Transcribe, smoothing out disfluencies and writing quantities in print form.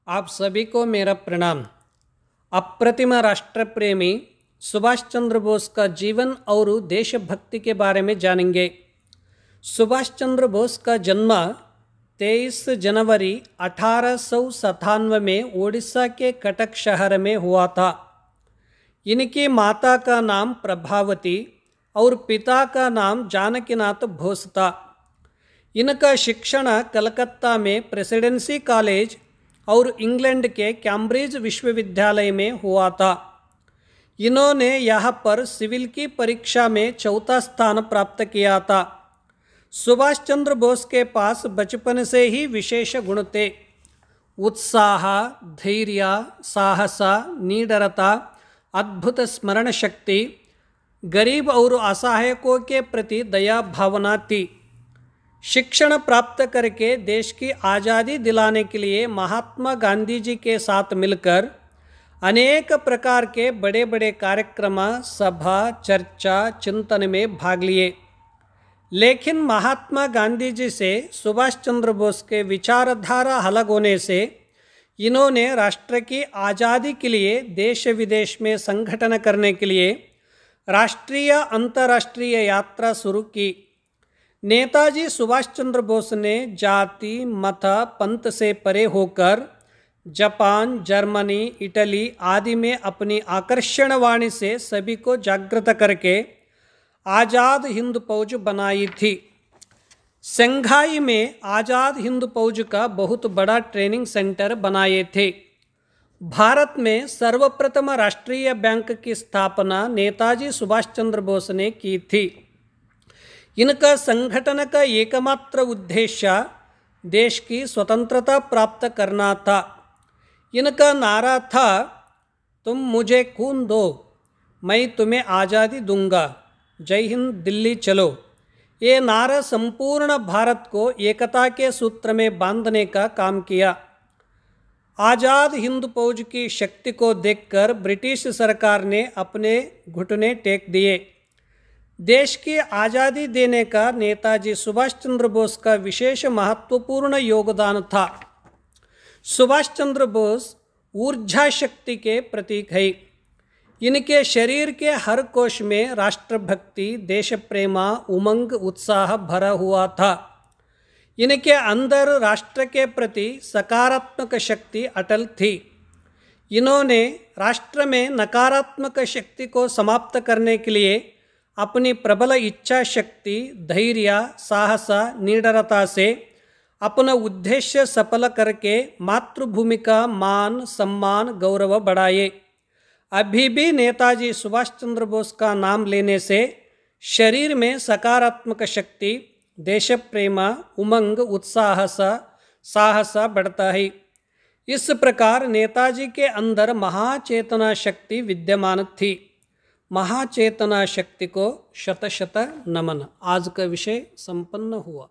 आप सभी को मेरा प्रणाम। अप्रतिम राष्ट्र प्रेमी सुभाष चंद्र बोस का जीवन और देशभक्ति के बारे में जानेंगे। सुभाष चंद्र बोस का जन्म 23 जनवरी 1897 में ओडिशा के कटक शहर में हुआ था। इनकी माता का नाम प्रभावती और पिता का नाम जानकीनाथ बोस था। इनका शिक्षण कलकत्ता में प्रेसिडेंसी कॉलेज और इंग्लैंड के कैम्ब्रिज विश्वविद्यालय में हुआ था। इन्होंने यहाँ पर सिविल की परीक्षा में चौथा स्थान प्राप्त किया था। सुभाष चंद्र बोस के पास बचपन से ही विशेष गुण थे। उत्साह, धैर्य, साहस, निडरता, अद्भुत स्मरण शक्ति, गरीब और असहायकों के प्रति दया भावना थी। शिक्षण प्राप्त करके देश की आज़ादी दिलाने के लिए महात्मा गांधी जी के साथ मिलकर अनेक प्रकार के बड़े बड़े कार्यक्रम, सभा, चर्चा, चिंतन में भाग लिए। लेकिन महात्मा गांधी जी से सुभाष चंद्र बोस के विचारधारा अलग होने से इन्होंने राष्ट्र की आज़ादी के लिए देश विदेश में संगठन करने के लिए राष्ट्रीय अंतर्राष्ट्रीय यात्रा शुरू की। नेताजी सुभाष चंद्र बोस ने जाति, मत, पंथ से परे होकर जापान, जर्मनी, इटली आदि में अपनी आकर्षण वाणी से सभी को जागृत करके आज़ाद हिंद फौज बनाई थी। शंघाई में आज़ाद हिंद फौज का बहुत बड़ा ट्रेनिंग सेंटर बनाए थे। भारत में सर्वप्रथम राष्ट्रीय बैंक की स्थापना नेताजी सुभाष चंद्र बोस ने की थी। इनका संगठन का एकमात्र उद्देश्य देश की स्वतंत्रता प्राप्त करना था। इनका नारा था, तुम मुझे खून दो, मैं तुम्हें आज़ादी दूंगा, जय हिंद, दिल्ली चलो। ये नारा संपूर्ण भारत को एकता के सूत्र में बांधने का काम किया। आज़ाद हिंद फौज की शक्ति को देखकर ब्रिटिश सरकार ने अपने घुटने टेक दिए। देश की आज़ादी देने का नेताजी सुभाष चंद्र बोस का विशेष महत्वपूर्ण योगदान था। सुभाष चंद्र बोस ऊर्जा शक्ति के प्रतीक है। इनके शरीर के हर कोश में राष्ट्रभक्ति, देश प्रेम, उमंग, उत्साह भरा हुआ था। इनके अंदर राष्ट्र के प्रति सकारात्मक शक्ति अटल थी। इन्होंने राष्ट्र में नकारात्मक शक्ति को समाप्त करने के लिए अपनी प्रबल इच्छा शक्ति, धैर्य, साहस, निडरता से अपना उद्देश्य सफल करके मातृभूमि का मान, सम्मान, गौरव बढ़ाए। अभी भी नेताजी सुभाष चंद्र बोस का नाम लेने से शरीर में सकारात्मक शक्ति, देश प्रेम, उमंग, उत्साह, साहस बढ़ता है। इस प्रकार नेताजी के अंदर महाचेतना शक्ति विद्यमान थी। महाचेतना शक्ति को शत शत नमन। आज का विषय संपन्न हुआ।